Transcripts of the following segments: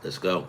Let's go.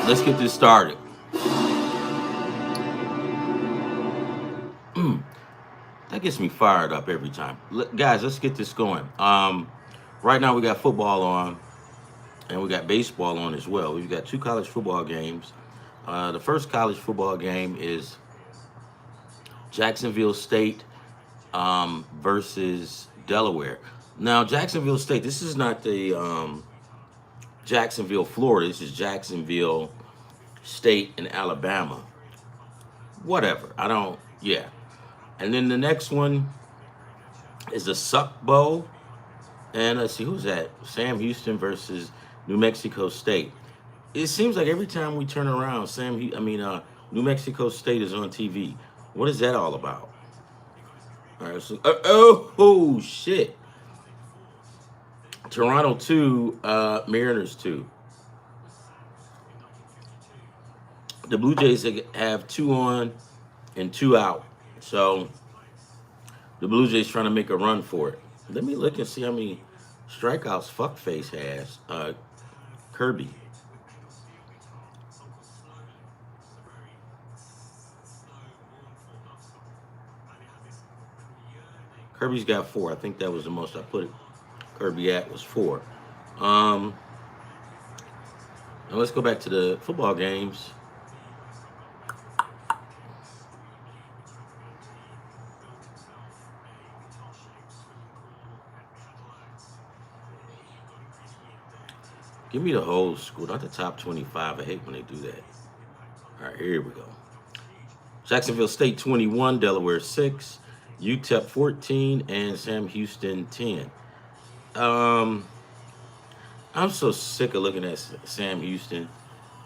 Let's get this started. That gets me fired up every time. Guys, let's get this going. Right now we got football on and we got baseball on as well. We've got two college football games. The first college football game is Jacksonville State versus Delaware. Now, Jacksonville State, this is not the Jacksonville, Florida. This is Jacksonville State in Alabama. Whatever. I don't, yeah. And then the next one is the Suck Bowl. And let's see, who's that? Sam Houston versus New Mexico State. It seems like every time we turn around, New Mexico State is on TV. What is that all about? All right, so, oh, shit. Toronto 2, Mariners 2. The Blue Jays have 2 on and 2 out. So the Blue Jays trying to make a run for it. Let me look and see how many strikeouts Fuckface has. Kirby. Kirby's got 4. I think that was the most I put Kirby at was 4. Now let's go back to the football games. Give me the whole school, not the top 25. I hate when they do that. All right, here we go. Jacksonville State 21, Delaware 6, UTEP 14, and Sam Houston 10. I'm so sick of looking at Sam Houston.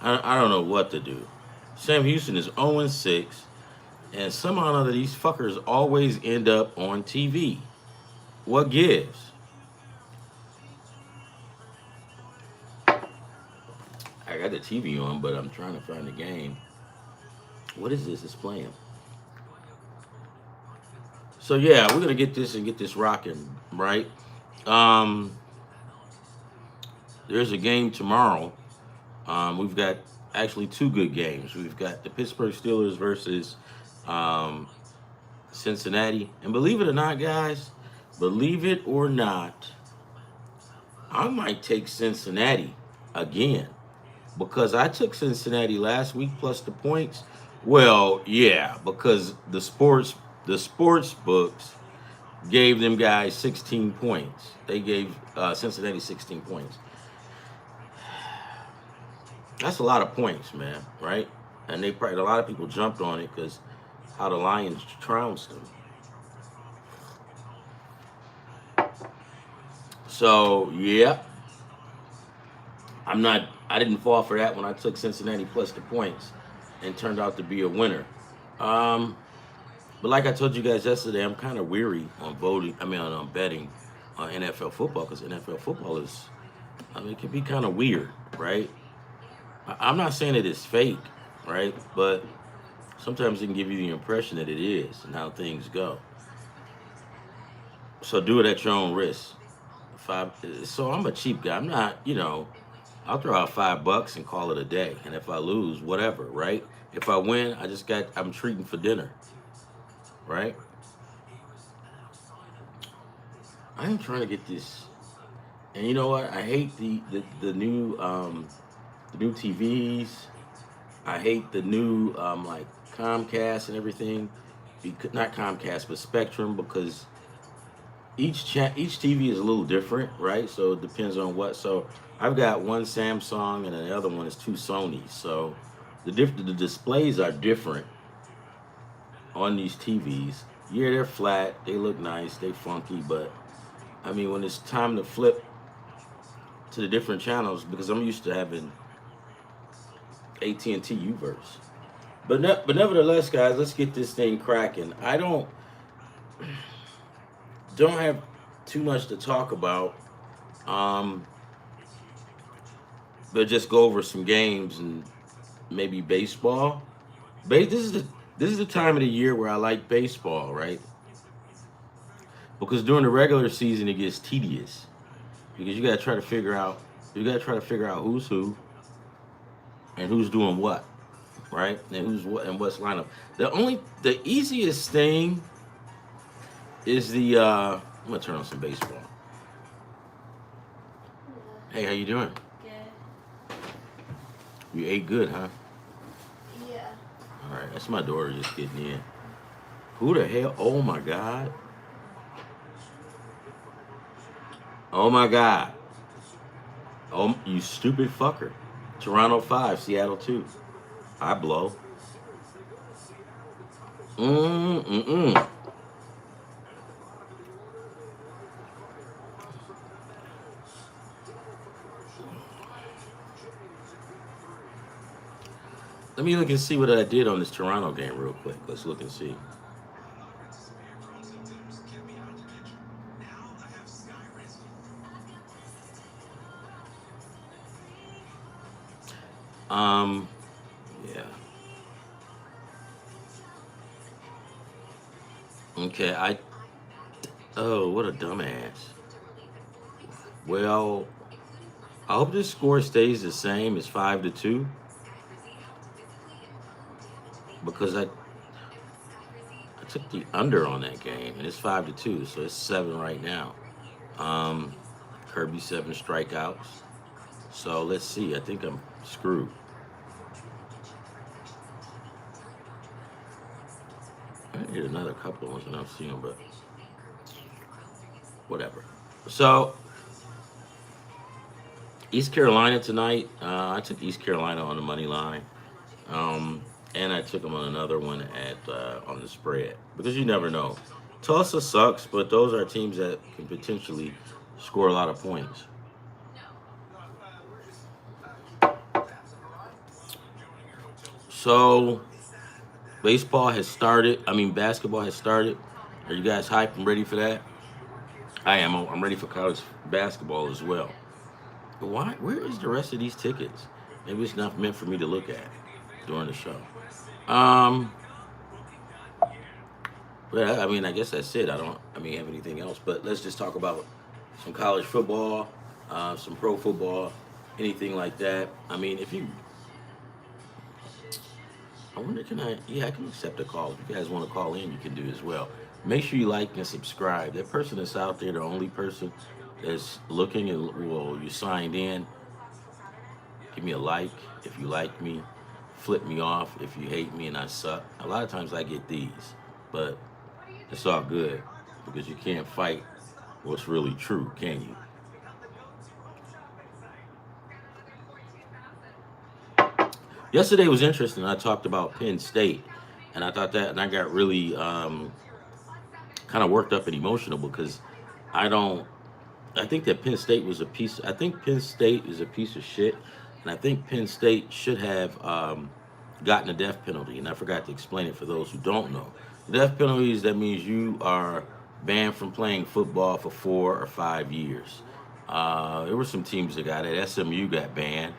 I don't know what to do. Sam Houston is 0-6, and somehow or another these fuckers always end up on TV. What gives? I got the TV on, but I'm trying to find the game. What is this? It's playing. So yeah, we're gonna get this rocking, right? Um, there's a game tomorrow. We've got actually 2 good games. We've got the Pittsburgh Steelers versus um, Cincinnati. And believe it or not, guys, believe it or not, I might take Cincinnati again because I took Cincinnati last week plus the points. Well, yeah, because the sports books gave them guys 16 points. They gave Cincinnati 16 points. That's a lot of points, man, right? And they probably a lot of people jumped on it because how the Lions trounced them. So yeah, I didn't fall for that when I took Cincinnati plus the points and turned out to be a winner. Um, but like I told you guys yesterday, I'm kind of weary on voting. On betting on NFL football because NFL football it can be kind of weird, right? I'm not saying it is fake, right? But sometimes it can give you the impression that it is and how things go. So do it at your own risk. Five. So I'm a cheap guy. I'm not. I'll throw out $5 and call it a day. And if I lose, whatever, right? If I win, I'm treating for dinner, right? I am trying to get this. And you know what? I hate the new TVs. I hate the new like Comcast and everything. Not Comcast, but Spectrum, because each TV is a little different, right? So it depends on what. So I've got one Samsung and the other one is two Sony. So the displays are different on these TVs. Yeah, they're flat, they look nice, they funky, but I mean when it's time to flip to the different channels, because I'm used to having AT&T Uverse. But nevertheless, guys, let's get this thing cracking. I don't have too much to talk about. Um, but just go over some games and maybe baseball. This is the time of the year where I like baseball, right? Because during the regular season it gets tedious because you got to try to figure out who's who and who's doing what, right? And who's what and what's lineup. The easiest thing is I'm gonna turn on some baseball. Hey, how you doing? Good. You ate good, huh? Yeah. All right, that's my daughter just getting in. Who the hell? Oh my God! Oh my God! Oh, you stupid fucker! Toronto 5, Seattle 2. I blow. Mm. Let me look and see what I did on this Toronto game real quick. Let's look and see. Um, yeah. Okay, oh, what a dumbass. Well, I hope this score stays the same as 5-2 because I took the under on that game and it's 5-2, so it's 7 right now. Um, Kirby 7 strikeouts. So let's see. I think I'm screwed. I hit another couple of ones and I'm seeing, but whatever. So East Carolina tonight. I took East Carolina on the money line, um, and I took them on another one at on the spread because you never know. Tulsa sucks, but those are teams that can potentially score a lot of points. So baseball has started. I mean, basketball has started. Are you guys hyped and ready for that? I am. I'm ready for college basketball as well. But why? Where is the rest of these tickets? Maybe it's not meant for me to look at during the show. Um, but I mean, I guess that's it. I mean, have anything else. But let's just talk about some college football, some pro football, anything like that. I mean, I wonder, can I? Yeah, I can accept a call. If you guys want to call in, you can do as well. Make sure you like and subscribe. That person that's out there, the only person that's looking and well, you signed in. Give me a like if you like me. Flip me off if you hate me and I suck. A lot of times I get these, but it's all good because you can't fight what's really true, can you? Yesterday was interesting. I talked about Penn State, and I thought that, and I got really kind of worked up and emotional because I don't. I think that Penn State was a piece. I think Penn State is a piece of shit, and I think Penn State should have gotten a death penalty. And I forgot to explain it for those who don't know. The death penalty is that means you are banned from playing football for 4 or 5 years. There were some teams that got it. SMU got banned,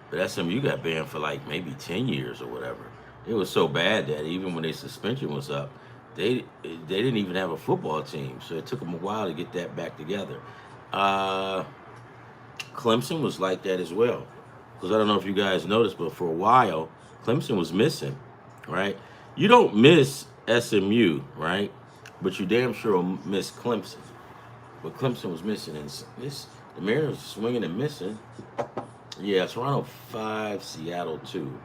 but SMU got banned for like maybe 10 years or whatever. It was so bad that even when their suspension was up, they didn't even have a football team. So it took them a while to get that back together. Uh, Clemson was like that as well. Because I don't know if you guys noticed, but for a while, Clemson was missing, right? You don't miss SMU, right? But you damn sure will miss Clemson. But Clemson was missing, and this the Mariners swinging and missing. Yeah, Toronto 5, Seattle 2.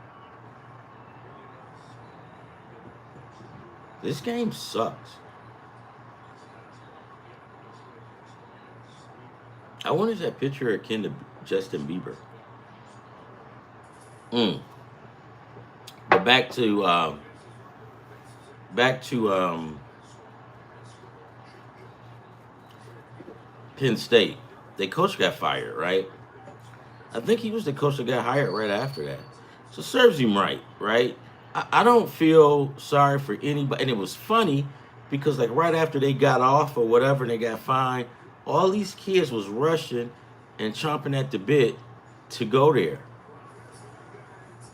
This game sucks. I wonder if that picture akin to Justin Bieber. Mm. But back to Penn State. The coach got fired, right? I think he was the coach that got hired right after that. So serves him right, right? I don't feel sorry for anybody. And it was funny because like right after they got off or whatever and they got fined, all these kids was rushing and chomping at the bit to go there.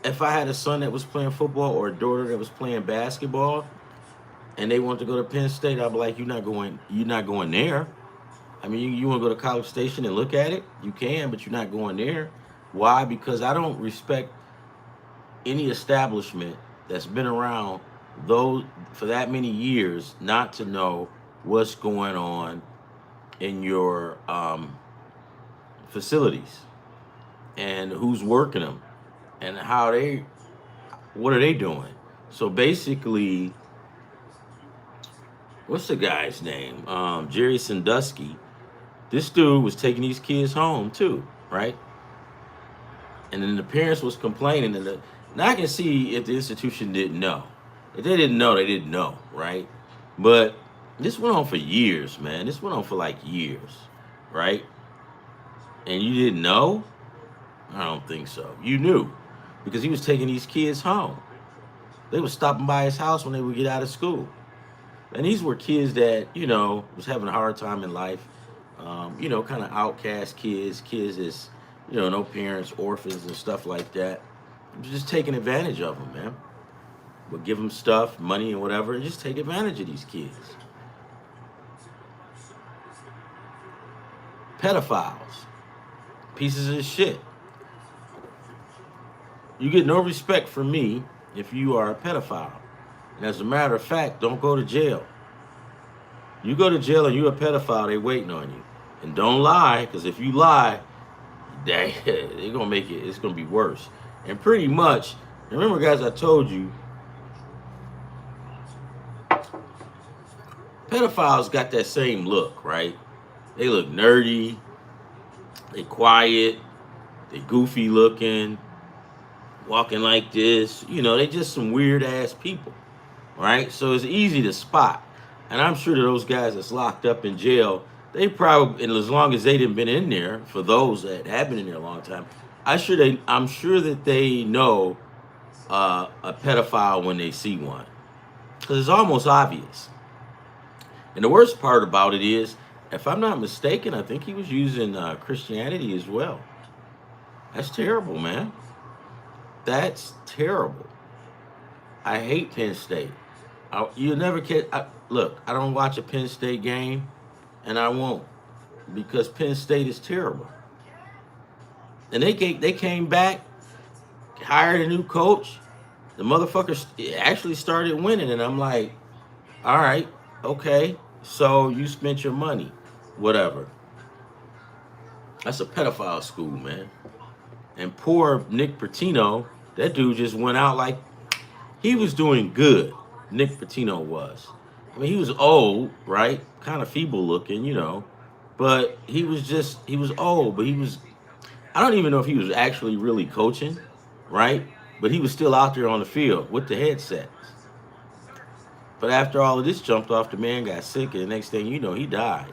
If I had a son that was playing football or a daughter that was playing basketball and they want to go to Penn State, I'd be like, you're not going there. I mean, you want to go to College Station and look at it? You can, but you're not going there. Why? Because I don't respect any establishment that's been around those for that many years not to know what's going on in your facilities and who's working them and what are they doing. So basically, what's the guy's name? Jerry Sandusky. This dude was taking these kids home too, right? And then the parents was complaining, and now I can see if the institution didn't know. If they didn't know, they didn't know, right? But this went on for years, man. This went on for like years, right? And you didn't know? I don't think so. You knew because he was taking these kids home. They were stopping by his house when they would get out of school. And these were kids that, was having a hard time in life. Kind of outcast kids that's, no parents, orphans and stuff like that. Just taking advantage of them, man. But give them stuff, money and whatever, and just take advantage of these kids. Pedophiles. Pieces of shit. You get no respect from me if you are a pedophile. And as a matter of fact, don't go to jail. You go to jail and you're a pedophile, they waiting on you. And don't lie, because if you lie, they're gonna make it's gonna be worse. And pretty much, remember guys, I told you, pedophiles got that same look, right? They look nerdy, they quiet, they goofy looking, walking like this. They just some weird ass people, right? So it's easy to spot. And I'm sure that those guys that's locked up in jail, they probably, and as long as they didn't been in there, for those that have been in there a long time, I'm sure that they know a pedophile when they see one, because it's almost obvious. And the worst part about it is, if I'm not mistaken, I think he was using Christianity as well. That's terrible, man. That's terrible. I hate Penn State. You'll never get. Look, I don't watch a Penn State game, and I won't, because Penn State is terrible. And they came back, hired a new coach. The motherfuckers actually started winning, and I'm like, all right, okay, so you spent your money, whatever. That's a pedophile school, man. And poor Nick Pitino, that dude just went out like he was doing good. Nick Pitino was. I mean, he was old, right? Kind of feeble looking, but he was old, but I don't even know if he was actually really coaching, right? But he was still out there on the field with the headsets. But after all of this jumped off, the man got sick, and the next thing you know, he died.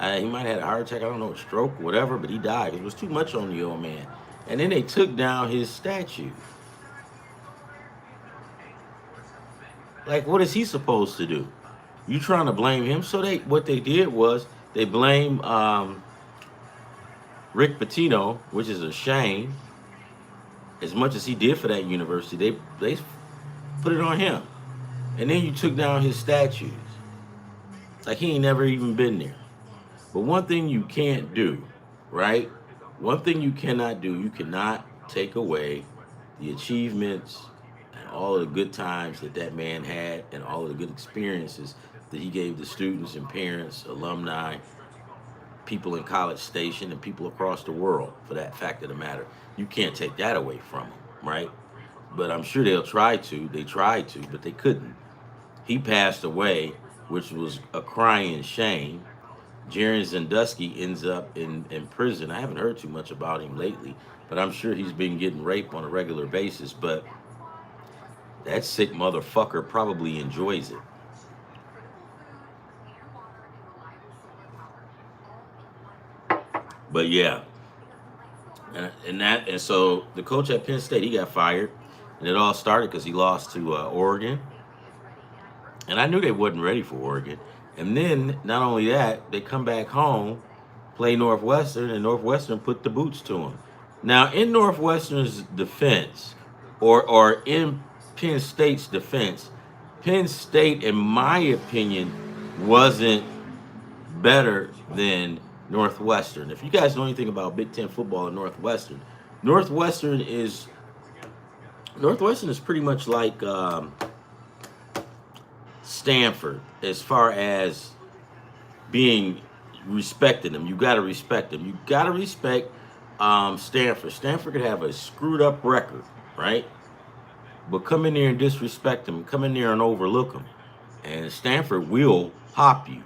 He might have had a heart attack, I don't know, a stroke, whatever, but he died. It was too much on the old man. And then they took down his statue. Like, what is he supposed to do? You trying to blame him? So what they did was they blamed Rick Pitino, which is a shame. As much as he did for that university, they Put it on him. And then you took down his statues. Like he ain't never even been there. But one thing you can't do, right? One thing you cannot do, you cannot take away the achievements and all of the good times that that man had and all of the good experiences that he gave the students and parents, alumni, people in College Station, and people across the world, for that fact of the matter. You can't take that away from him, right? But I'm sure they'll try to. They tried to, but they couldn't. He passed away, which was a crying shame. Jaron Zandusky ends up in prison. I haven't heard too much about him lately, but I'm sure he's been getting raped on a regular basis. But that sick motherfucker probably enjoys it. But yeah, and so the coach at Penn State, he got fired, and it all started because he lost to Oregon, and I knew they wasn't ready for Oregon. And then not only that, they come back home, play Northwestern, and Northwestern put the boots to them. Now in Northwestern's defense, or in Penn State's defense, Penn State, in my opinion, wasn't better than Northwestern. If you guys know anything about Big Ten football and Northwestern is Northwestern is pretty much like Stanford as far as being respecting them. You got to respect them. You got to respect Stanford. Stanford could have a screwed up record, right? But come in there and disrespect them. Come in there and overlook them. And Stanford will pop you.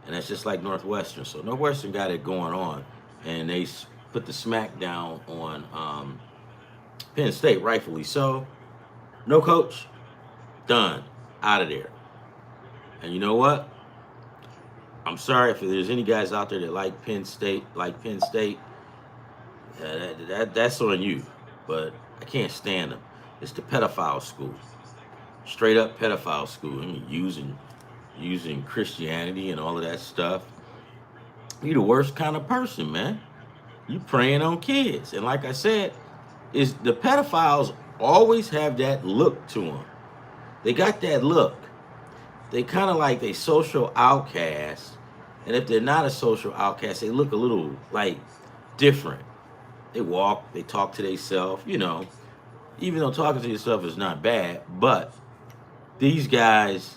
And that's just like Northwestern. So Northwestern got it going on. And they put the smack down on Penn State, rightfully so. No coach. Done. Out of there. And you know what? I'm sorry if there's any guys out there that like Penn State, that's on you. But I can't stand them. It's the pedophile school. Straight up pedophile school. I mean, using Christianity and all of that stuff. You the worst kind of person, man. You preying on kids. And like I said, is the pedophiles always have that look to them. They got that look. They kind of like they social outcasts. And if they're not a social outcast, they look a little like different. They walk, they talk to themselves, even though talking to yourself is not bad, but these guys,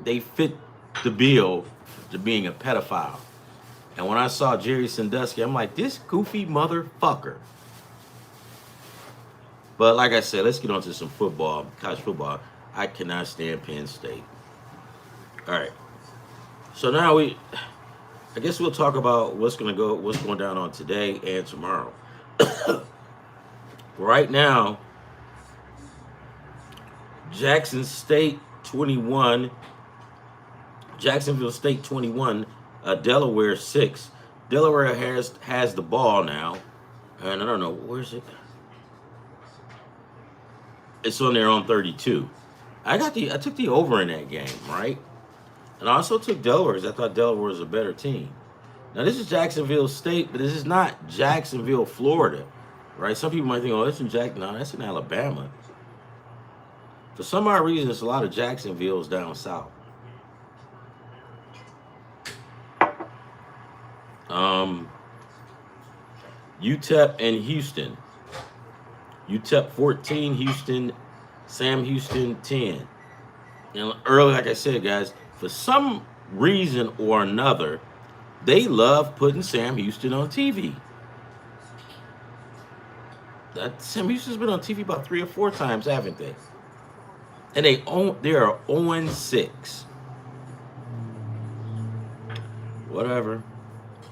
they fit the bill to being a pedophile. And when I saw Jerry Sandusky, I'm like, this goofy motherfucker. But like I said, let's get on to some football, college football. I cannot stand Penn State. All right. So now I guess we'll talk about what's going down on today and tomorrow. Right now, Jacksonville State 21, Delaware 6. Delaware has the ball now, and I don't know, where's it? It's on their own 32. I took the over in that game, right? And I also took Delaware because I thought Delaware was a better team. Now this is Jacksonville State, but this is not Jacksonville, Florida, right? Some people might think, oh, that's in No, that's in Alabama. For some odd reason, there's a lot of Jacksonvilles down south. UTEP and Houston. UTEP 14, Sam Houston 10. And early, like I said, guys, for some reason or another, they love putting Sam Houston on TV. Sam Houston's been on TV about 3 or 4 times, haven't they? And they are 0-6. Whatever.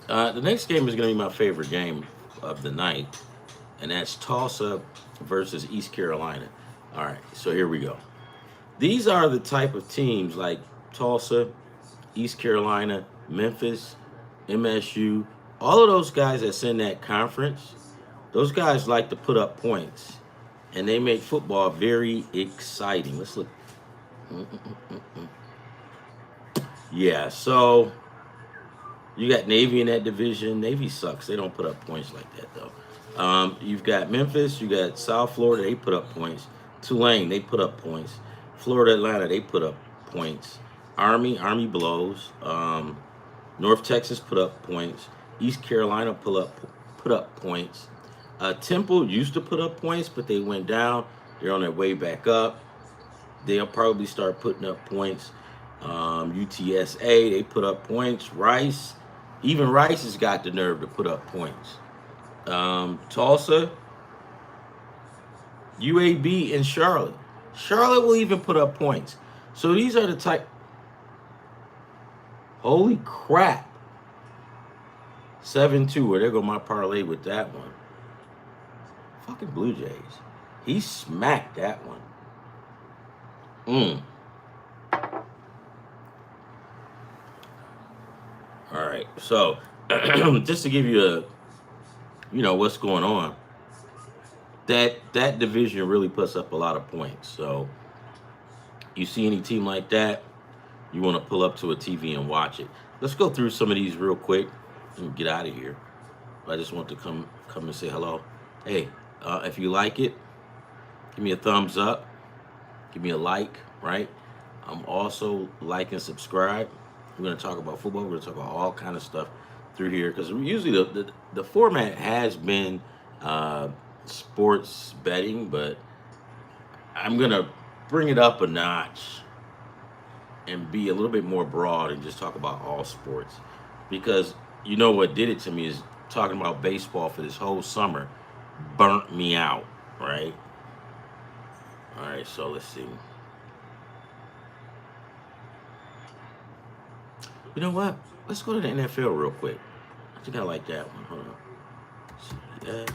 The next game is going to be my favorite game of the night, and that's Tulsa versus East Carolina. All right, so here we go. These are the type of teams like Tulsa, East Carolina, Memphis, MSU, all of those guys that's in that conference, those guys like to put up points, and they make football very exciting. Let's look. Yeah, so you got Navy in that division. Navy sucks. They don't put up points like that, though. You've got Memphis. You got South Florida. They put up points. Tulane, they put up points. Florida Atlanta, they put up points. Army blows. North Texas put up points. East Carolina put up points. Temple used to put up points, but they went down. They're on their way back up. They'll probably start putting up points. UTSA, they put up points. Even Rice has got the nerve to put up points. Tulsa, UAB, and Charlotte. Charlotte will even put up points. So these are the type. Holy crap. 7-2. Well, there go my parlay with that one. Fucking Blue Jays. He smacked that one. All right. So, just to give you what's going on. That division really puts up a lot of points. So, you see any team like that, you want to pull up to a TV and watch it. Let's go through some of these real quick and get out of here. I just want to come and say hello. Hey, if you like it, give me a thumbs up. Give me a like, right? I'm also like and subscribe. We're going to talk about football. We're going to talk about all kind of stuff through here because usually the format has been sports betting, but I'm going to bring it up a notch and be a little bit more broad and just talk about all sports. Because you know what did it to me is talking about baseball for this whole summer burnt me out, right? All right, so let's see. You know what? Let's go to the NFL real quick. I think I like that one. Hold on. CBS.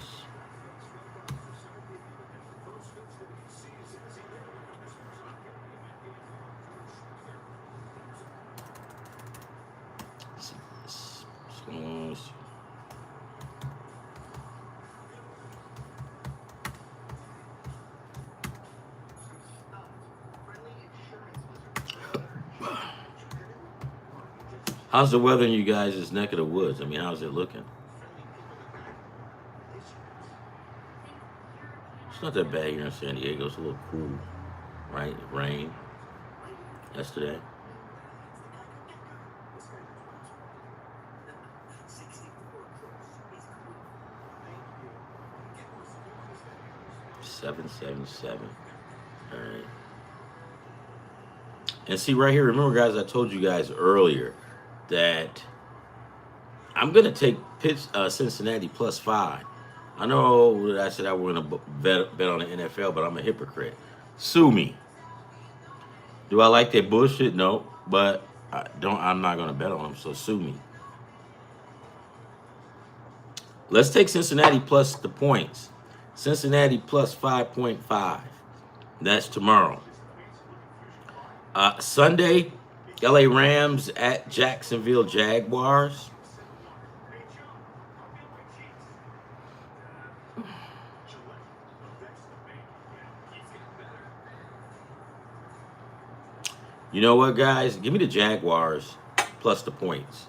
How's the weather in you guys' neck of the woods? I mean, how's it looking? It's not that bad here in San Diego. It's a little cool, right? It rained yesterday. $777. All right. And see right here, remember guys, I told you guys earlier that I'm gonna take Cincinnati +5. I know that I said I was gonna bet on the NFL, but I'm a hypocrite. Sue me. Do I like that bullshit? No, but I'm not gonna bet on them. So sue me. Let's take Cincinnati plus the points. Cincinnati plus 5.5. That's tomorrow. Sunday, LA Rams at Jacksonville Jaguars. You know what, guys? Give me the Jaguars plus the points.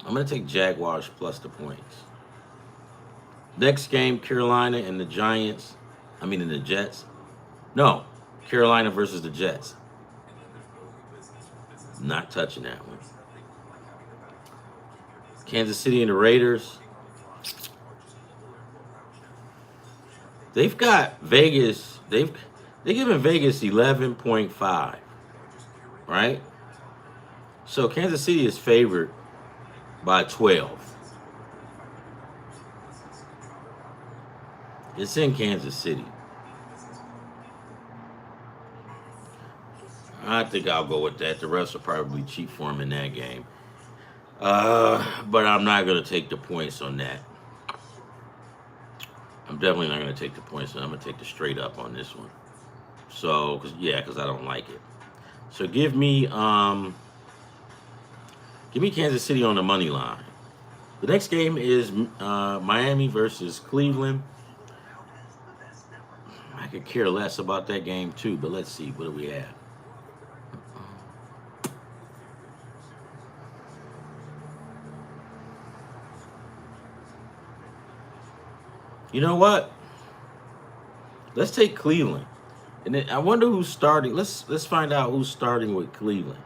I'm going to take Jaguars plus the points. Next game, Carolina and the Giants. And the Jets. No, Carolina versus the Jets. Not touching that one. Kansas City and the Raiders. They've got Vegas. They're giving Vegas 11.5. Right? So Kansas City is favored by 12. It's in Kansas City. I think I'll go with that. The refs will probably cheat for him in that game. But I'm not going to take the points on that. I'm definitely not going to take the points. I'm going to take the straight up on this one. So, because I don't like it. So give me Kansas City on the money line. The next game is Miami versus Cleveland. I could care less about that game too, but let's see. What do we have? You know what? Let's take Cleveland. And then I wonder who's starting. Let's find out who's starting with Cleveland.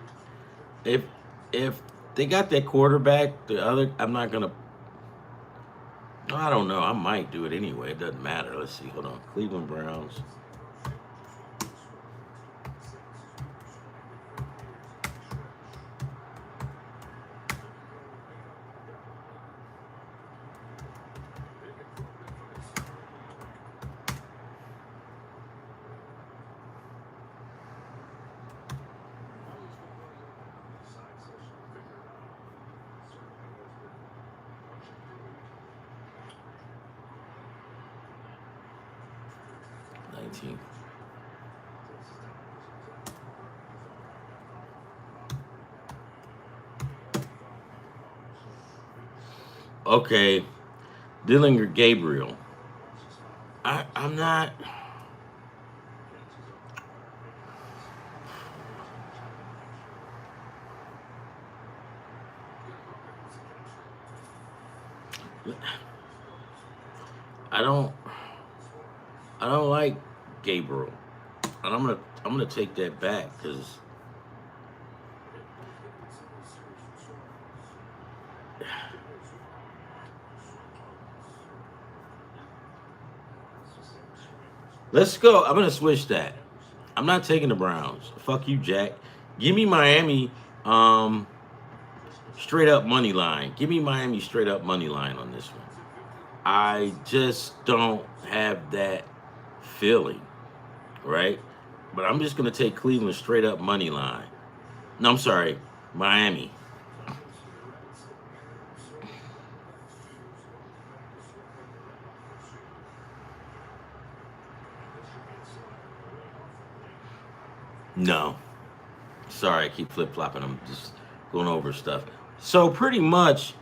If if they got that quarterback, the other I'm not gonna. I don't know. I might do it anyway. It doesn't matter. Let's see. Hold on. Cleveland Browns. '19. Okay, Dillinger Gabriel. I'm not. I don't. I don't like Gabriel, and I'm gonna take that back because let's go. I'm gonna switch that. I'm not taking the Browns. Fuck you, Jack. Give me Miami. Um, straight up money line. Give me Miami straight up money line on this one. I just don't have that feeling, right? But I'm just gonna take Cleveland straight up money line. No, I'm sorry, Miami. No, sorry, I keep flip flopping. I'm just going over stuff. So pretty much,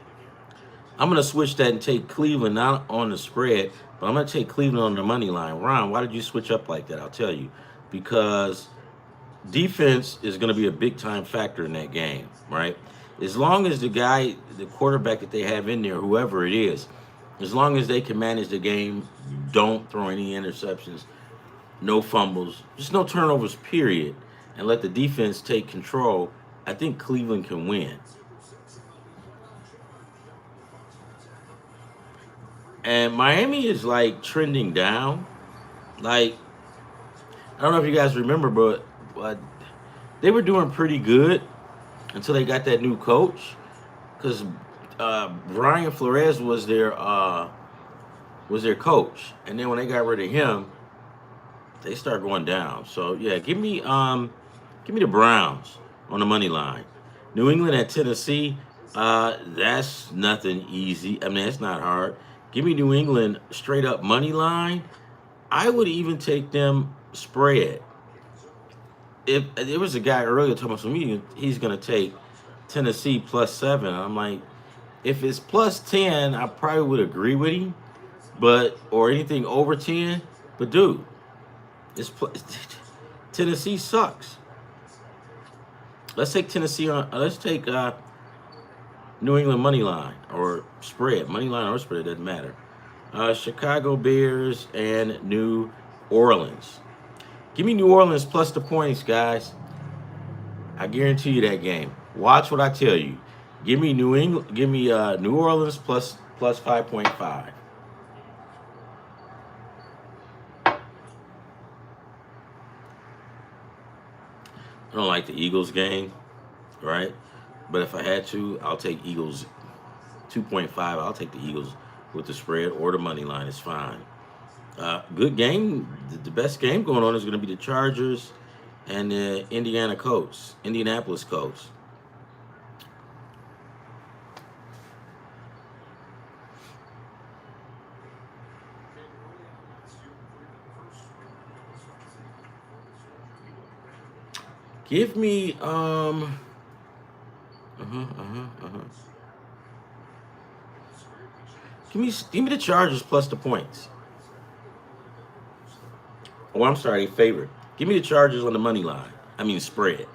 I'm gonna switch that and take Cleveland not on the spread, but I'm gonna take Cleveland on the money line. Ron, why did you switch up like that? I'll tell you, because defense is going to be a big time factor in that game, right? As long as the quarterback that they have in there, whoever it is, as long as they can manage the game, don't throw any interceptions, no fumbles, just no turnovers, period, and let the defense take control, I think Cleveland can win. And Miami is like trending down. Like, I don't know if you guys remember, but they were doing pretty good until they got that new coach. Because Brian Flores was their coach, and then when they got rid of him, they start going down. So yeah, give me the Browns on the money line. New England at Tennessee, that's nothing easy. I mean, it's not hard. Give me New England straight up money line. I would even take them spread. If there was a guy earlier talking about some meeting, he's going to take Tennessee +7. I'm like, if it's +10, I probably would agree with him, but or anything over 10. But dude, Tennessee sucks. Let's take Tennessee on. Let's take New England money line or spread, money line or spread, it doesn't matter. Chicago Bears and New Orleans. Give me New Orleans plus the points, guys. I guarantee you that game. Watch what I tell you. Give me New England. Give me New Orleans plus 5.5. I don't like the Eagles game, right? But if I had to, I'll take Eagles 2.5. I'll take the Eagles with the spread or the money line. It's fine. Good game. The best game going on is going to be the Chargers and the Indianapolis Colts. Give me give me the Chargers plus the points. Oh, I'm sorry, favorite. Give me the Chargers on the money line. I mean spread.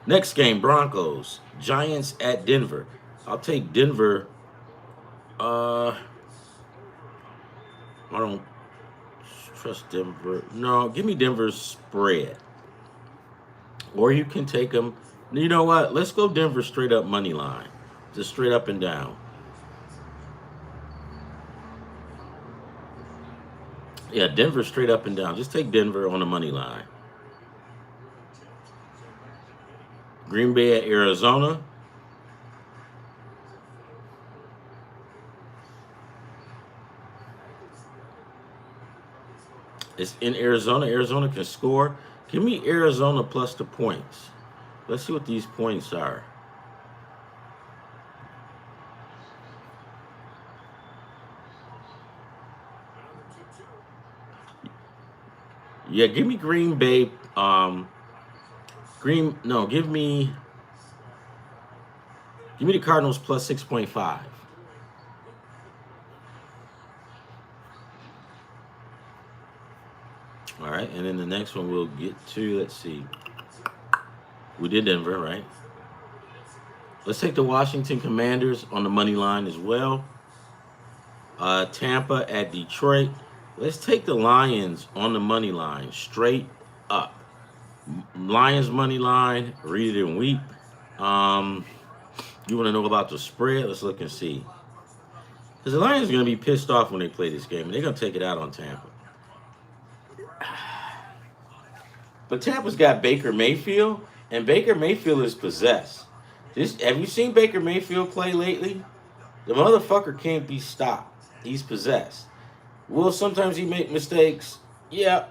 Next game, Broncos, Giants at Denver. I'll take Denver. I don't. trust Denver. No, give me Denver's spread. Or you can take them. You know what? Let's go Denver straight up money line. Just straight up and down. Yeah, Denver straight up and down. Just take Denver on the money line. Green Bay at Arizona. It's in Arizona. Arizona can score. Give me Arizona plus the points. Let's see what these points are. Yeah, give me Green Bay. No, give me the Cardinals plus 6.5. All right, and then the next one we'll get to. Let's see. We did Denver, right? Let's take the Washington Commanders on the money line as well. Tampa at Detroit. Let's take the Lions on the money line straight up. Lions money line. Read it and weep. Um, you want to know about the spread? Let's look and see. Because the Lions are going to be pissed off when they play this game, and they're going to take it out on Tampa. But Tampa's got Baker Mayfield, and Baker Mayfield is possessed. Have you seen Baker Mayfield play lately? The motherfucker can't be stopped. He's possessed. Will sometimes he make mistakes? Yeah.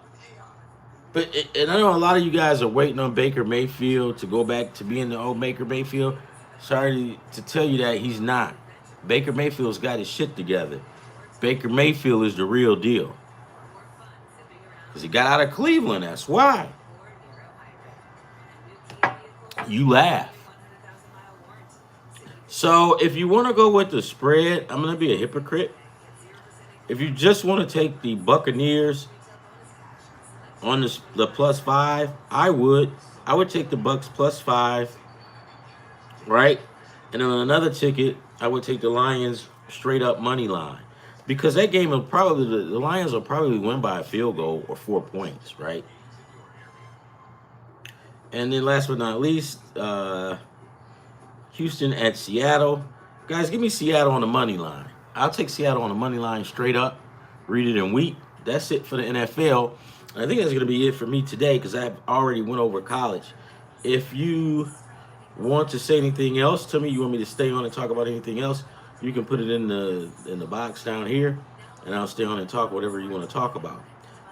And I know a lot of you guys are waiting on Baker Mayfield to go back to being the old Baker Mayfield. Sorry to tell you that he's not. Baker Mayfield's got his shit together. Baker Mayfield is the real deal. Because he got out of Cleveland, that's why. You laugh. So if you want to go with the spread, I'm going to be a hypocrite. If you just want to take the Buccaneers on the +5, I would take the Bucks +5, right? And on another ticket, I would take the Lions straight up money line. Because that game will probably, the Lions will probably win by a field goal or 4 points, right? And then last but not least, Houston at Seattle. Guys, give me Seattle on the money line. I'll take Seattle on the money line straight up. Read it and weep. That's it for the NFL. I think that's going to be it for me today because I've already went over college. If you want to say anything else to me, you want me to stay on and talk about anything else, you can put it in the box down here, and I'll stay on and talk whatever you want to talk about.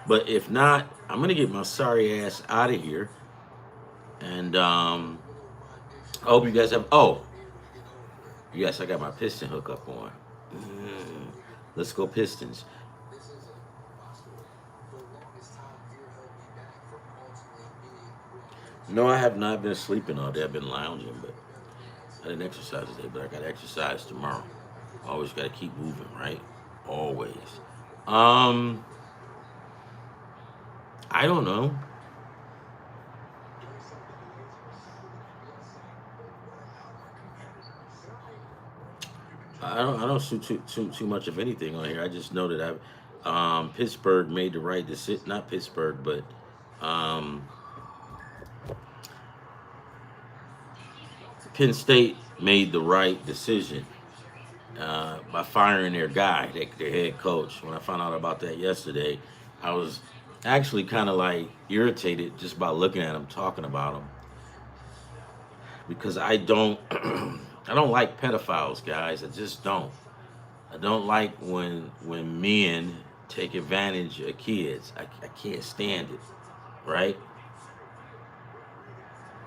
But if not, I'm going to get my sorry ass out of here. And I hope you guys have. Oh, yes, I got my piston hookup on. Let's go Pistons. No, I have not been sleeping all day. I've been lounging, but I didn't exercise today. But I got to exercise tomorrow. Always got to keep moving, right? Always. I don't know. I don't shoot too much of anything on here. I just know that Pittsburgh made the right decision. Not Pittsburgh, but Penn State made the right decision by firing their guy, their head coach. When I found out about that yesterday, I was actually kind of like irritated just by looking at him, talking about him, because I don't I don't like pedophiles, guys. I just don't. I don't like when men take advantage of kids. I can't stand it. Right?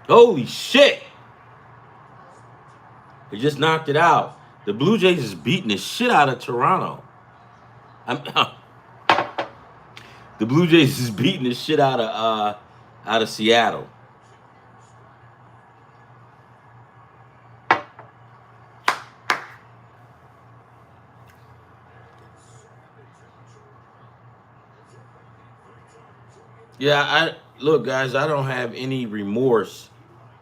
Holy shit! He just knocked it out. The Blue Jays is beating the shit out of Toronto. The Blue Jays is beating the shit out of Seattle. Yeah, look, guys. I don't have any remorse.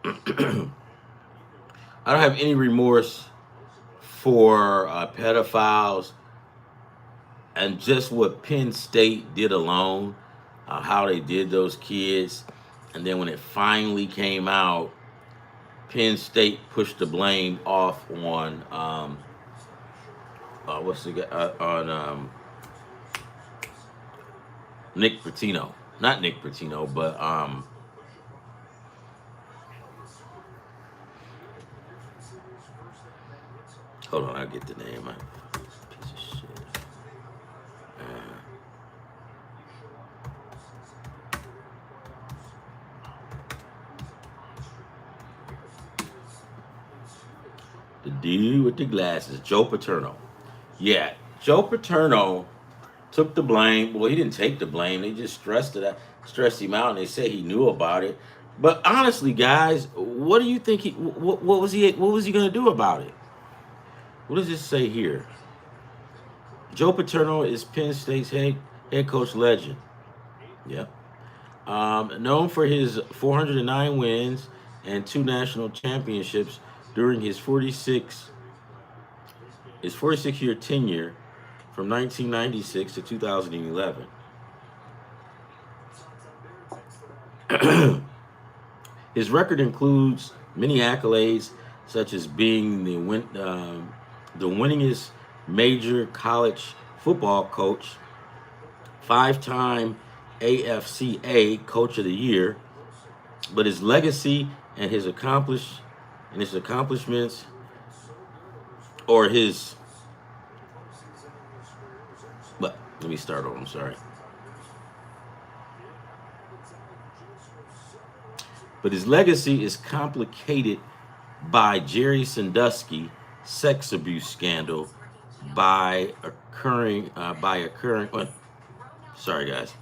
I don't have any remorse for pedophiles and just what Penn State did alone, how they did those kids, and then when it finally came out, Penn State pushed the blame off on what's the guy on Nick Pitino, not Nick Pitino, but hold on, I'll get the name. Piece of shit. Uh, the dude with the glasses, Joe Paterno. Yeah, Joe Paterno took the blame. Well, he didn't take the blame. They just stressed him out, and they said he knew about it. But honestly, guys, what do you think? What was he going to do about it? What does this say here? Joe Paterno is Penn State's head coach legend. Yep. Known for his 409 wins and two national championships during his 46 year tenure from 1996 to 2011. His record includes many accolades, such as being the winningest major college football coach, five-time AFCA Coach of the Year. But his legacy and his accomplishments, or his, but let me start over. I'm sorry. But his legacy is complicated by Jerry Sandusky sex abuse scandal sorry guys.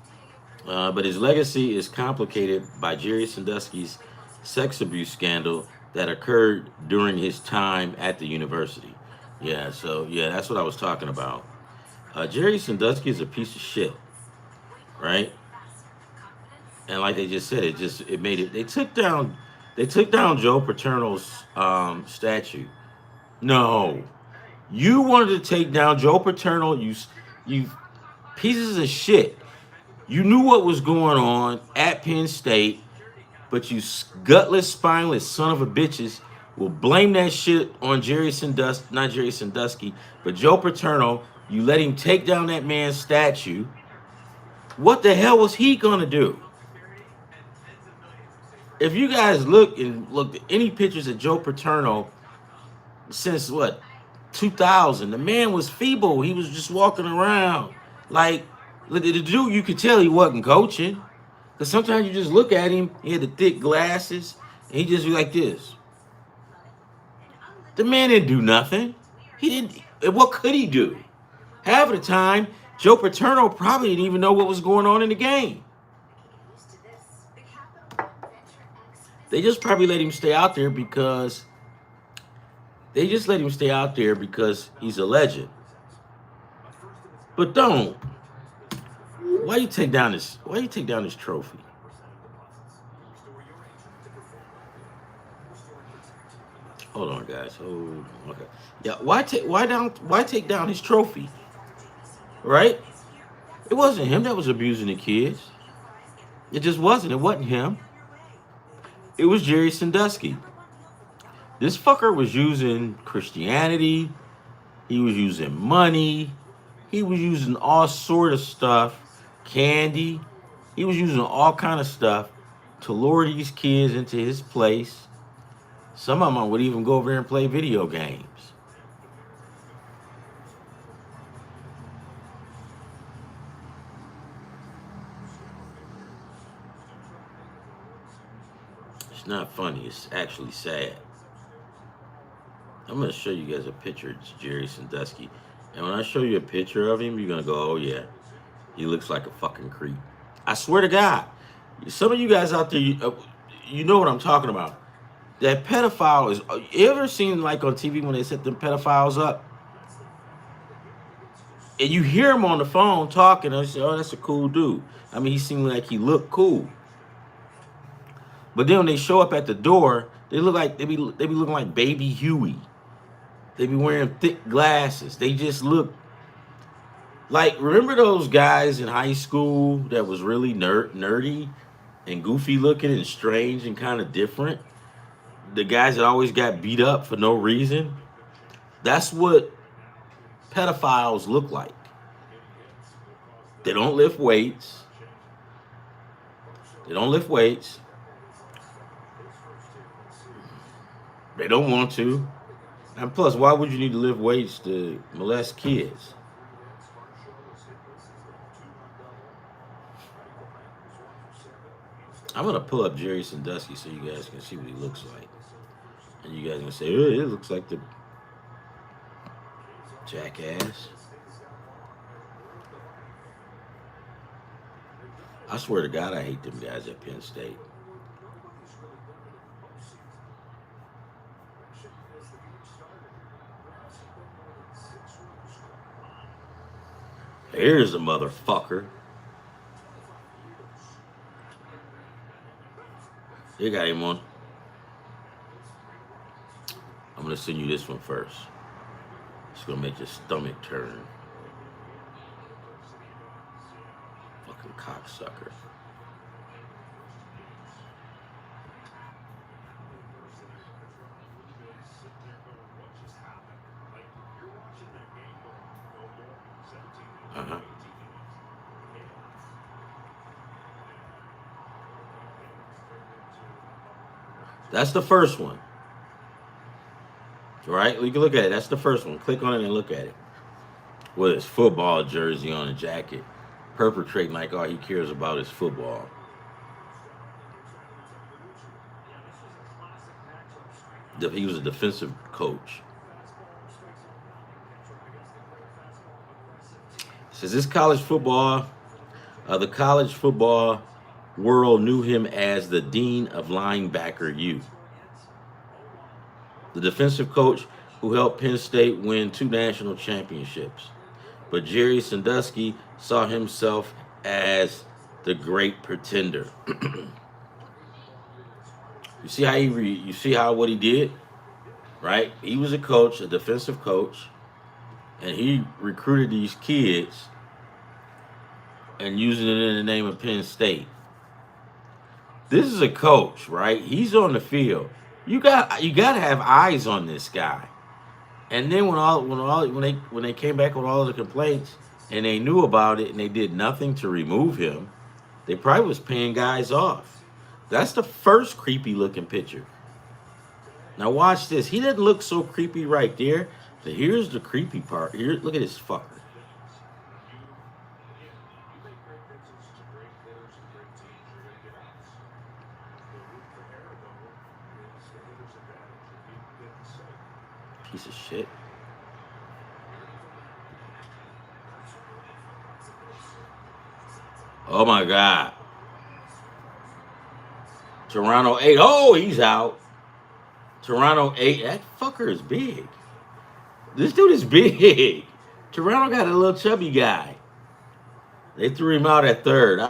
But his legacy is complicated by Jerry Sandusky's sex abuse scandal that occurred during his time at the university. Yeah, so yeah, that's what I was talking about. Jerry Sandusky is a piece of shit, right? And like they just said, it made it. They took down Joe Paterno's statue. No, you wanted to take down Joe Paterno. You pieces of shit. You knew what was going on at Penn State, but you gutless, spineless son of a bitches will blame that shit on not Jerry Sandusky, but Joe Paterno. You let him take down that man's statue. What the hell was he gonna do? If you guys look at any pictures of Joe Paterno since what 2000, the man was feeble. He was just walking around like the dude. You could tell he wasn't coaching, because sometimes you just look at him. He had the thick glasses, and he just be like this. The man didn't do nothing. He didn't. What could he do? Half of the time, Joe Paterno probably didn't even know what was going on in the game. They just probably let him stay out there because he's a legend. But don't. Why you take down this trophy? Hold on, guys. Hold on. Okay. Yeah. Why take down his trophy? Right? It wasn't him that was abusing the kids. It just wasn't. It wasn't him. It was Jerry Sandusky. This fucker was using Christianity. He was using money. He was using all sort of stuff, candy. He was using all kind of stuff to lure these kids into his place. Some of them would even go over there and play video games. It's not funny. It's actually sad. I'm going to show you guys a picture of Jerry Sandusky. And when I show you a picture of him, you're going to go, oh, yeah, he looks like a fucking creep. I swear to God. Some of you guys out there, you know what I'm talking about. That pedophile is, you ever seen like on TV when they set them pedophiles up? And you hear him on the phone talking, and you say, oh, that's a cool dude. I mean, he seemed like he looked cool. But then when they show up at the door, they be looking like baby Huey. They be wearing thick glasses. They just look Like, remember those guys in high school that was really nerdy and goofy looking and strange and kind of different? The guys that always got beat up for no reason? That's what pedophiles look like. They don't lift weights. They don't lift weights. They don't want to. And plus, why would you need to lift weights to molest kids? I'm gonna pull up Jerry Sandusky so you guys can see what he looks like, and you guys gonna say, "Oh, it looks like the jackass." I swear to God, I hate them guys at Penn State. Here's a motherfucker. You got him on. I'm gonna send you this one first. It's gonna make your stomach turn. Fucking cocksucker. Uh-huh. That's the first one. Right? You can look at it. That's the first one. Click on it and look at it. With his football jersey on a jacket. Perpetrating like all he cares about is football. He was a defensive coach. It says this college football, the college football world knew him as the dean of linebacker U. The defensive coach who helped Penn State win 2 national championships. But Jerry Sandusky saw himself as the great pretender. You see how you see how what he did, right? He was a coach, a defensive coach, and he recruited these kids and using it in the name of Penn State. This is a coach, right? He's on the field. You got to have eyes on this guy. And then when they came back with all the complaints and they knew about it and they did nothing to remove him, they probably was paying guys off. That's the first creepy looking picture. Now watch this. He doesn't look so creepy right there. But here's the creepy part. Here, look at this fucker. Piece of shit. Oh my God. Toronto 8. Oh, he's out. Toronto 8. That fucker is big. This dude is big. Toronto got a little chubby guy. They threw him out at third.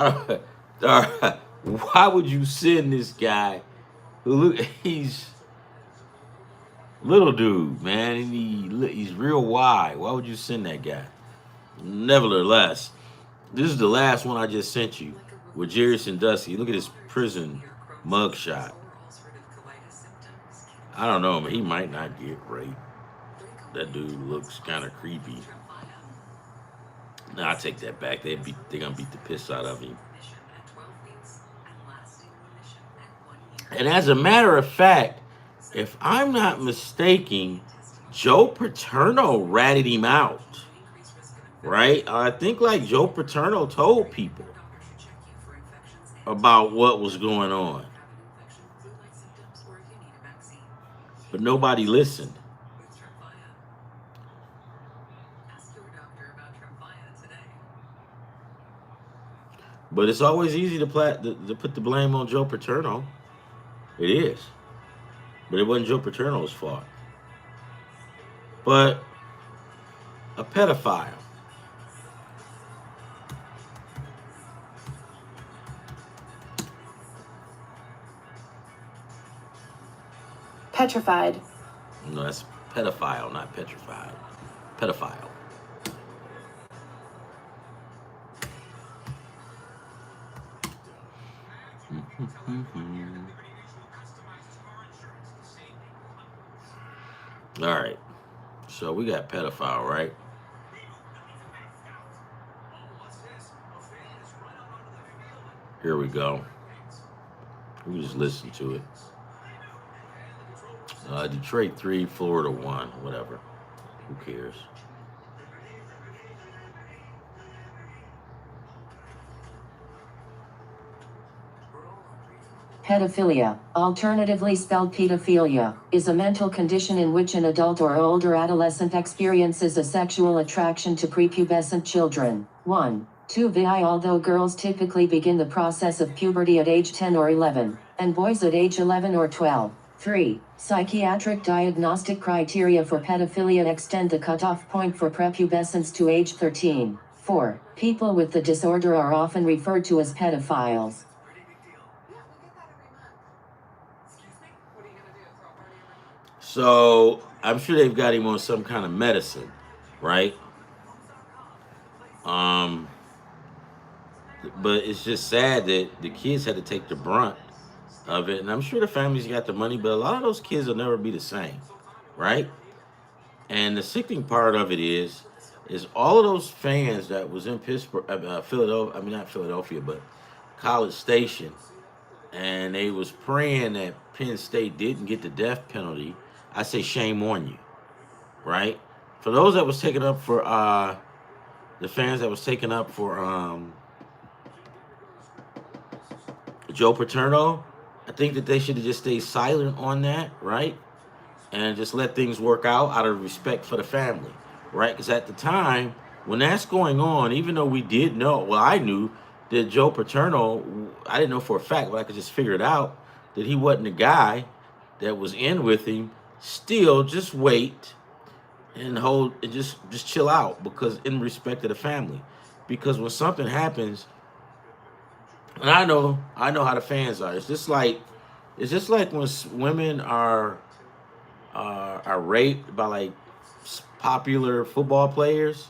Why would you send this guy who look he's little dude, man, and he's real wide. Why would you send that guy? Nevertheless, this is the last one I just sent you with Jerry Sandusky. Look at his prison mugshot. I don't know, man. He might not get raped. That dude looks kind of creepy. No, I take that back. They're gonna beat the piss out of him. And as a matter of fact, if I'm not mistaken, Joe Paterno ratted him out. Right? I think like Joe Paterno told people about what was going on. But nobody listened. But it's always easy to put the blame on Joe Paterno. It is. But it wasn't Joe Paterno's fault. But a pedophile. Petrified. No, that's pedophile, not petrified. Pedophile. All right. So we got pedophile, right? Here we go. We just listen to it. Detroit 3, Florida 1, whatever. Who cares? Pedophilia, alternatively spelled pedophilia, is a mental condition in which an adult or older adolescent experiences a sexual attraction to prepubescent children. 1. 2. VI Although girls typically begin the process of puberty at age 10 or 11, and boys at age 11 or 12. 3. Psychiatric diagnostic criteria for pedophilia extend the cutoff point for prepubescence to age 13. 4. People with the disorder are often referred to as pedophiles. So I'm sure they've got him on some kind of medicine, right? Um, but it's just sad that the kids had to take the brunt of it, and I'm sure the families got the money, but a lot of those kids will never be the same, right? And the sickening part of it is all of those fans that was in Pittsburgh, Philadelphia. I mean, not Philadelphia, but College Station, and they was praying that Penn State didn't get the death penalty. I say shame on you, right? For those that was taken up for the fans that was taken up for Joe Paterno, I think that they should have just stayed silent on that, right? And just let things work out of respect for the family, right? Because at the time when that's going on, even though we did know, well, I knew that Joe Paterno, I didn't know for a fact, but I could just figure it out that he wasn't the guy that was in with him. Still, just wait and hold and just chill out because in respect of the family, because when something happens, and I know how the fans are. It's just like when women are raped by like popular football players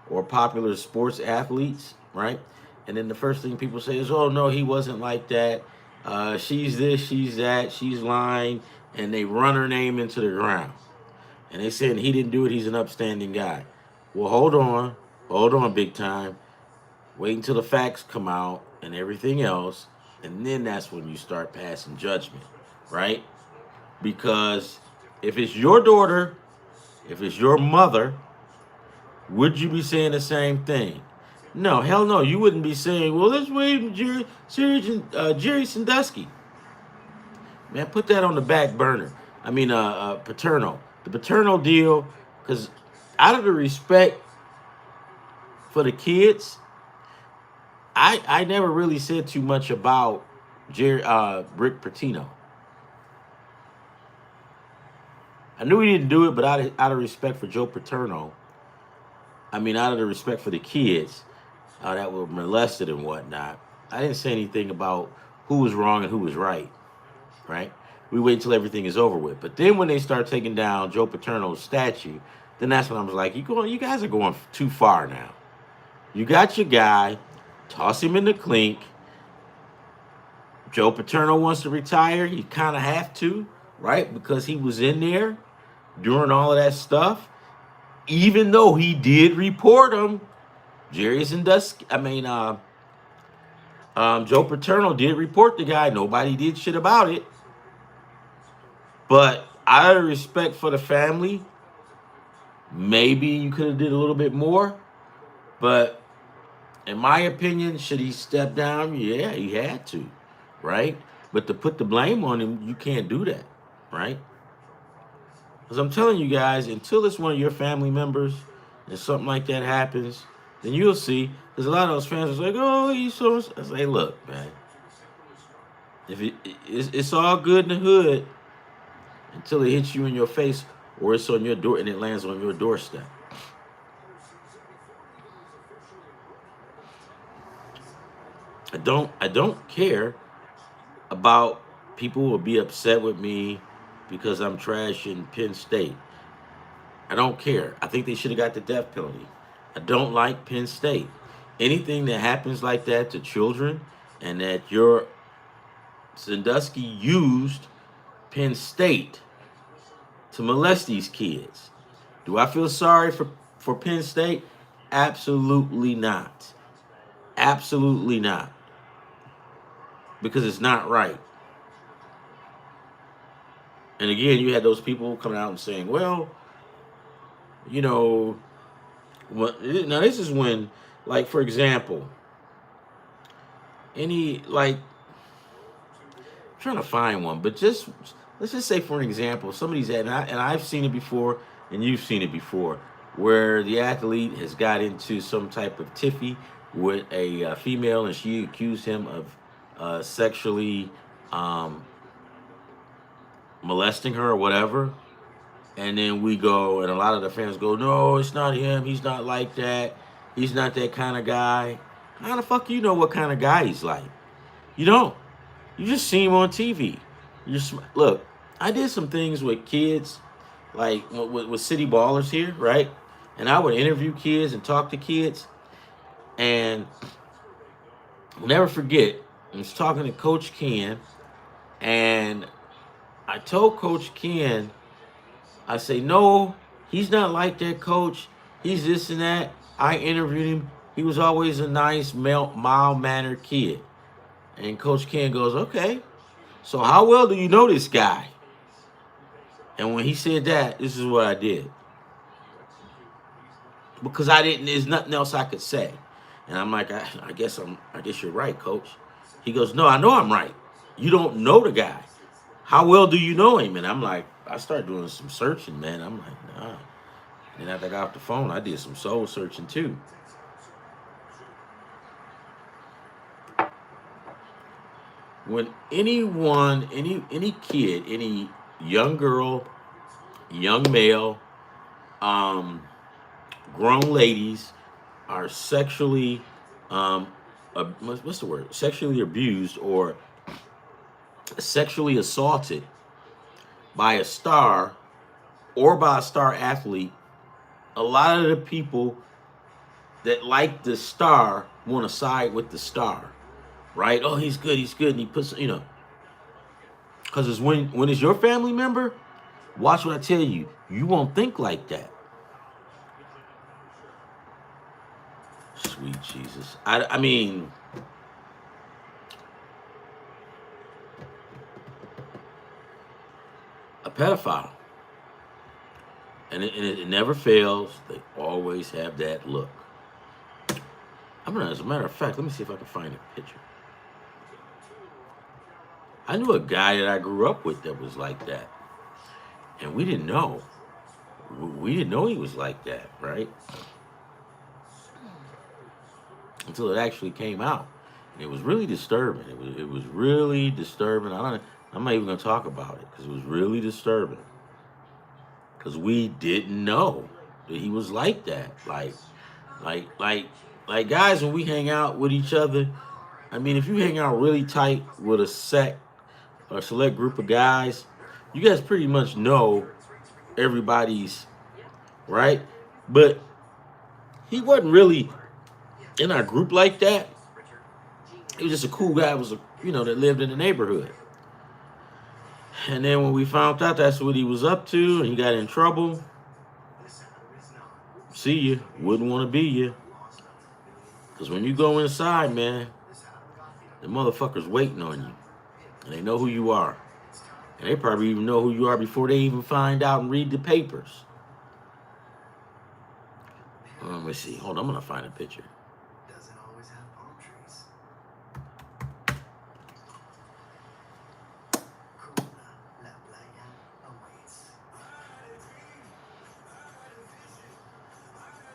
or popular sports athletes, right? And then the first thing people say is, "Oh no, he wasn't like that. She's this, she's that, she's lying," and they run her name into the ground. And they saying he didn't do it. He's an upstanding guy. Well, hold on, big time. Wait until the facts come out and everything else, and then that's when you start passing judgment, right? Because if it's your daughter, if it's your mother, would you be saying the same thing? No, hell no. You wouldn't be saying, "Well, let's wait, Jerry Sandusky." Man, put that on the back burner. I mean, Paterno, the Paterno deal, because out of the respect for the kids, I never really said too much about Rick Pitino. I knew he didn't do it, but out of respect for Joe Paterno, I mean, out of the respect for the kids that were molested and whatnot, I didn't say anything about who was wrong and who was right. Right? We wait until everything is over with. But then when they start taking down Joe Paterno's statue, then that's when I was like, You guys are going too far now. You got your guy, toss him in the clink. Joe Paterno wants to retire. You kind of have to, right? Because he was in there during all of that stuff. Even though he did report him, Jerry Sandusky, Joe Paterno did report the guy. Nobody did shit about it. But out of respect for the family, maybe you could have did a little bit more. But in my opinion, should he step down? Yeah, he had to, right? But to put the blame on him, you can't do that, right? Because I'm telling you guys, until it's one of your family members and something like that happens, then you'll see. Because a lot of those fans are like, "Oh, he's so." I say, look, man, if it's all good in the hood until it hits you in your face or it's on your door and it lands on your doorstep. I don't care about people who will be upset with me because I'm trashing Penn State. I don't care. I think they should have got the death penalty. I don't like Penn State. Anything that happens like that to children and that you're Sandusky used Penn State to molest these kids. Do I feel sorry for Penn State? Absolutely not. Absolutely not. Because it's not right. And again, you had those people coming out and saying, well, you know, now this is when, like, for example, I'm trying to find one, but just let's just say, for an example, somebody's at, and I've seen it before, and you've seen it before, where the athlete has got into some type of tiffy with a female, and she accused him of sexually um, molesting her or whatever. And then we go, and a lot of the fans go, no, it's not him. He's not like that. He's not that kind of guy. How the fuck you know what kind of guy he's like? You don't. You just see him on TV. Look, I did some things with kids, like with City Ballers here, right? And I would interview kids and talk to kids. And I'll never forget, I was talking to Coach Ken, and I told Coach Ken, I say, no, he's not like that, coach. He's this and that. I interviewed him. He was always a nice, mild-mannered kid. And Coach Ken goes, okay, so how well do you know this guy? And when he said that, this is what I did. Because there's nothing else I could say. And I'm like, I guess you're right, coach. He goes, no, I know I'm right. You don't know the guy. How well do you know him? And I'm like, I started doing some searching, man. I'm like, nah. And after I got off the phone, I did some soul searching too. When anyone, any kid, any young girl, young male, grown ladies are sexually, what's the word? Sexually abused or sexually assaulted by a star or by a star athlete, a lot of the people that like the star want to side with the star, right? Oh, he's good, and he puts, because it's when it's your family member, watch what I tell you, you won't think like that. Sweet Jesus. I mean, a pedophile. And it never fails. They always have that look. As a matter of fact, let me see if I can find a picture. I knew a guy that I grew up with that was like that. And we didn't know. We didn't know he was like that, right? Until it actually came out. And it was really disturbing. It was really disturbing. I'm not even going to talk about it because it was really disturbing. Because we didn't know that he was like that. Like guys, when we hang out with each other, I mean, if you hang out really tight with a select group of guys, you guys pretty much know everybody's, right? But he wasn't really in our group like that. He was just a cool guy, that lived in the neighborhood. And then when we found out that's what he was up to and he got in trouble, see you, wouldn't want to be you. Because when you go inside, man, the motherfucker's waiting on you. And they know who you are. And they probably even know who you are before they even find out and read the papers. Let me see. Hold on, I'm going to find a picture. Doesn't always have palm trees. La playa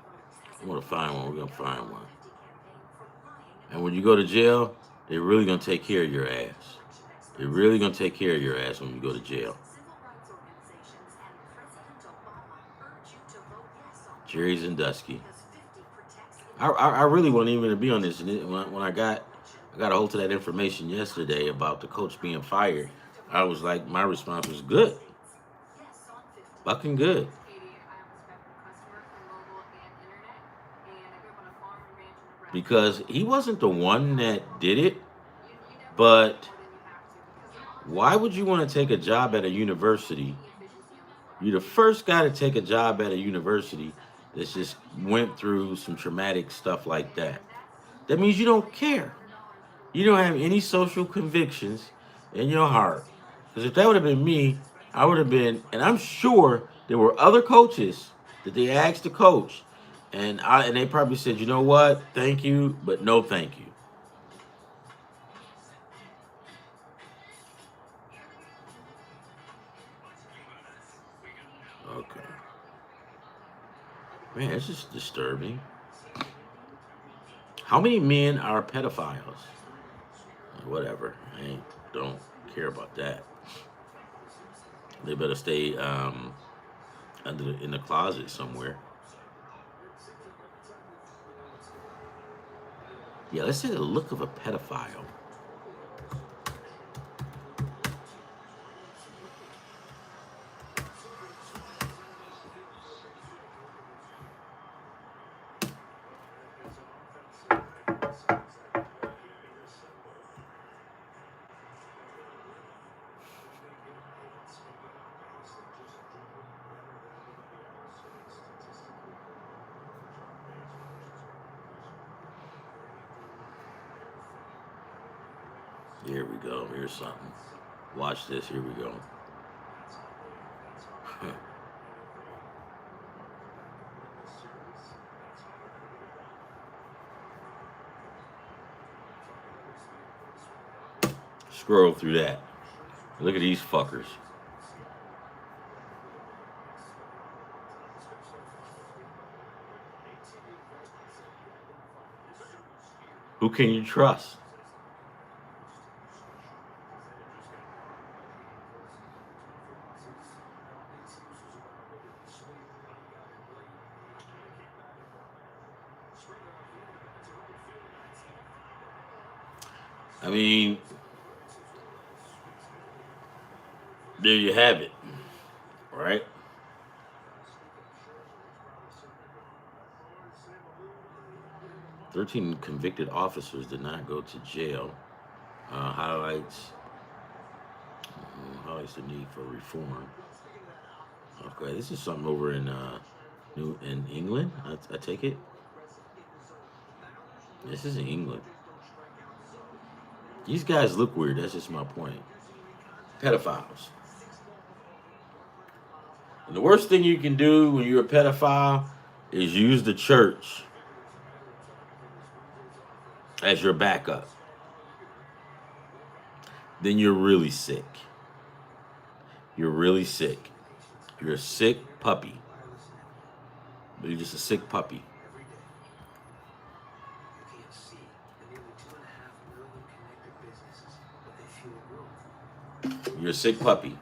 awaits. I'm going to find one. We're going to find one. And when you go to jail, they're really going to take care of your ass. They're really gonna take care of your ass when you go to jail. Jerry's and Dusky. I really wasn't even to be on this. And when I got a hold of that information yesterday about the coach being fired, I was like, my response was good, fucking good, because he wasn't the one that did it. But why would you want to take a job at a university? You're the first guy to take a job at a university that's just went through some traumatic stuff like that. That means you don't care. You don't have any social convictions in your heart. Because if that would have been me, I would have been, and I'm sure there were other coaches that they asked to coach, and they probably said, you know what, thank you, but no thank you. Okay. Man, it's just disturbing. How many men are pedophiles? Whatever. Don't care about that. They better stay in the closet somewhere. Yeah, let's say the look of a pedophile. Here we go. Here's something. Watch this. Here we go. Scroll through that. Look at these fuckers. Who can you trust? I mean, there you have it, right? "13 convicted officers did not go to jail." Highlights the need for reform. Okay, this is something over in in England. I take it. This is in England. These guys look weird. That's just my point. Pedophiles. And the worst thing you can do when you're a pedophile is use the church as your backup. Then you're really sick. You're really sick. You're a sick puppy. But you're just a sick puppy. You're a sick puppy,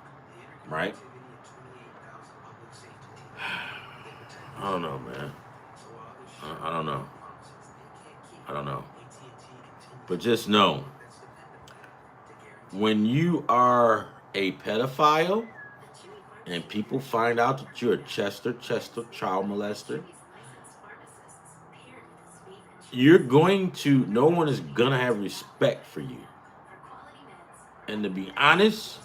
right? I don't know, man. I don't know. I don't know. But just know, when you are a pedophile and people find out that you're a Chester child molester, no one is gonna have respect for you. And to be honest,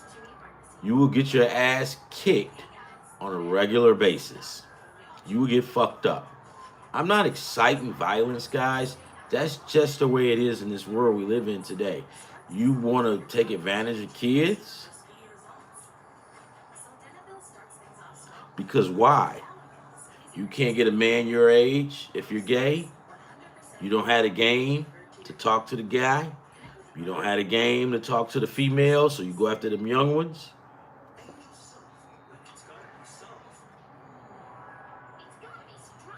you will get your ass kicked on a regular basis. You will get fucked up. I'm not exciting violence, guys. That's just the way it is in this world we live in today. You want to take advantage of kids? Because why? You can't get a man your age if you're gay. You don't have a game to talk to the guy. You don't have a game to talk to the female, so you go after them young ones.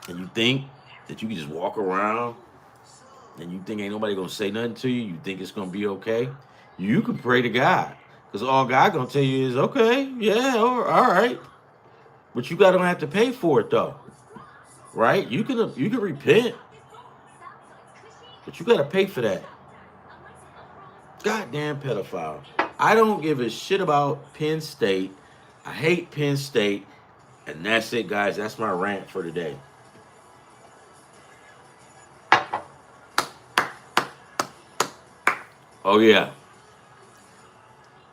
And you think that you can just walk around and you think ain't nobody gonna say nothing to you. You think it's gonna be okay. you can pray to God. Because all God gonna tell you is, okay, yeah, all right. But you gotta have to pay for it though. Right? You can repent, but you gotta pay for that. Goddamn pedophile. I don't give a shit about Penn State. I hate Penn State. And that's it, guys. That's my rant for today. Oh yeah.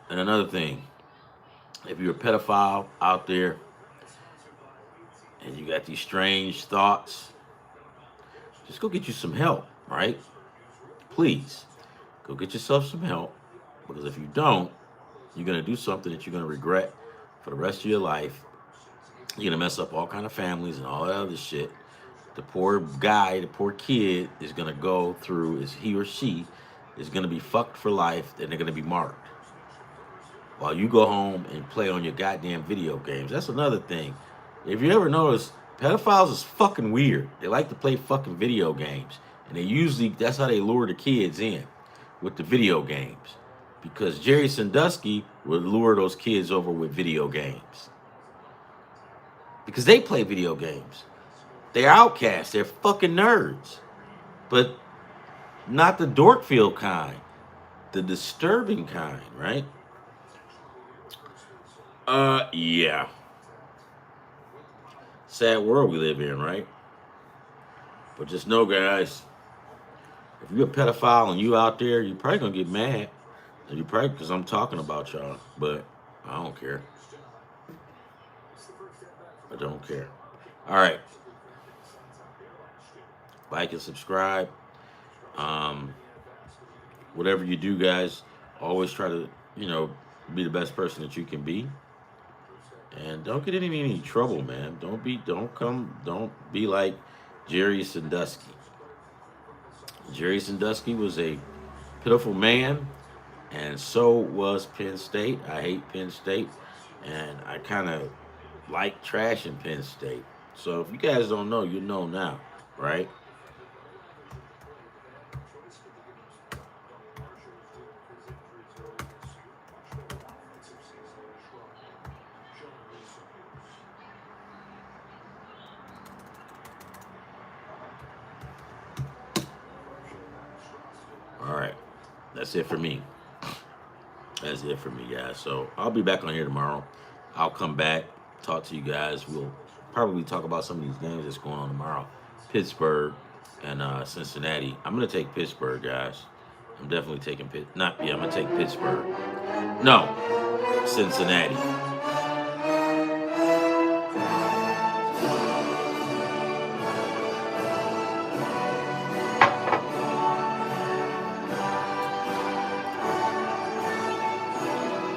And another thing, if you're a pedophile out there and you got these strange thoughts, just go get you some help, right? Please. Go get yourself some help. Because if you don't, you're gonna do something that you're gonna regret for the rest of your life. You're gonna mess up all kind of families and all that other shit. The poor guy, the poor kid is gonna go through, is he or she is gonna be fucked for life, and they're gonna be marked. While you go home and play on your goddamn video games. That's another thing. If you ever notice, pedophiles is fucking weird. They like to play fucking video games. And that's how they lure the kids in, with the video games. Because Jerry Sandusky would lure those kids over with video games. Because they play video games. They're outcasts. They're fucking nerds. But not the Dorkfield kind. The disturbing kind, right? Yeah. Sad world we live in, right? But just know, guys, if you're a pedophile and you out there, you're probably gonna get mad. And you probably, because I'm talking about y'all, but I don't care. I don't care. All right. Like and subscribe. Whatever you do, guys, always try to, be the best person that you can be. And don't get in any trouble, man. Don't be like Jerry Sandusky. Jerry Sandusky was a pitiful man, and so was Penn State. I hate Penn State, and I kind of like trashing Penn State. So if you guys don't know, you know now, right? All right. That's it for me. That's it for me, guys. So I'll be back on here tomorrow. I'll come back, talk to you guys. We'll probably talk about some of these games that's going on tomorrow. Pittsburgh and Cincinnati. I'm gonna take Pittsburgh, guys. I'm definitely taking I'm gonna take Pittsburgh. No, Cincinnati.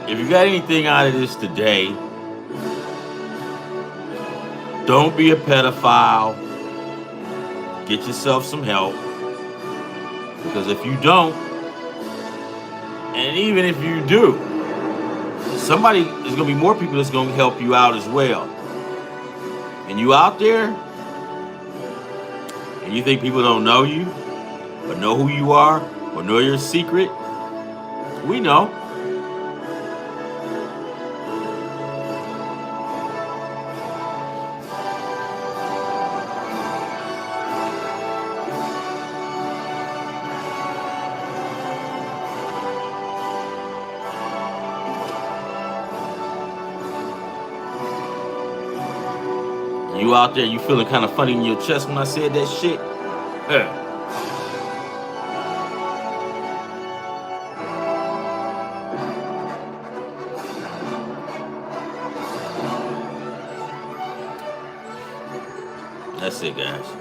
If you got anything out of this today, don't be a pedophile. Get yourself some help. Because if you don't, and even if you do, there's going to be more people that's going to help you out as well. And you out there, and you think people don't know you, or know who you are, or know your secret, we know. You out there, you feeling kind of funny in your chest when I said that shit? That's it, guys.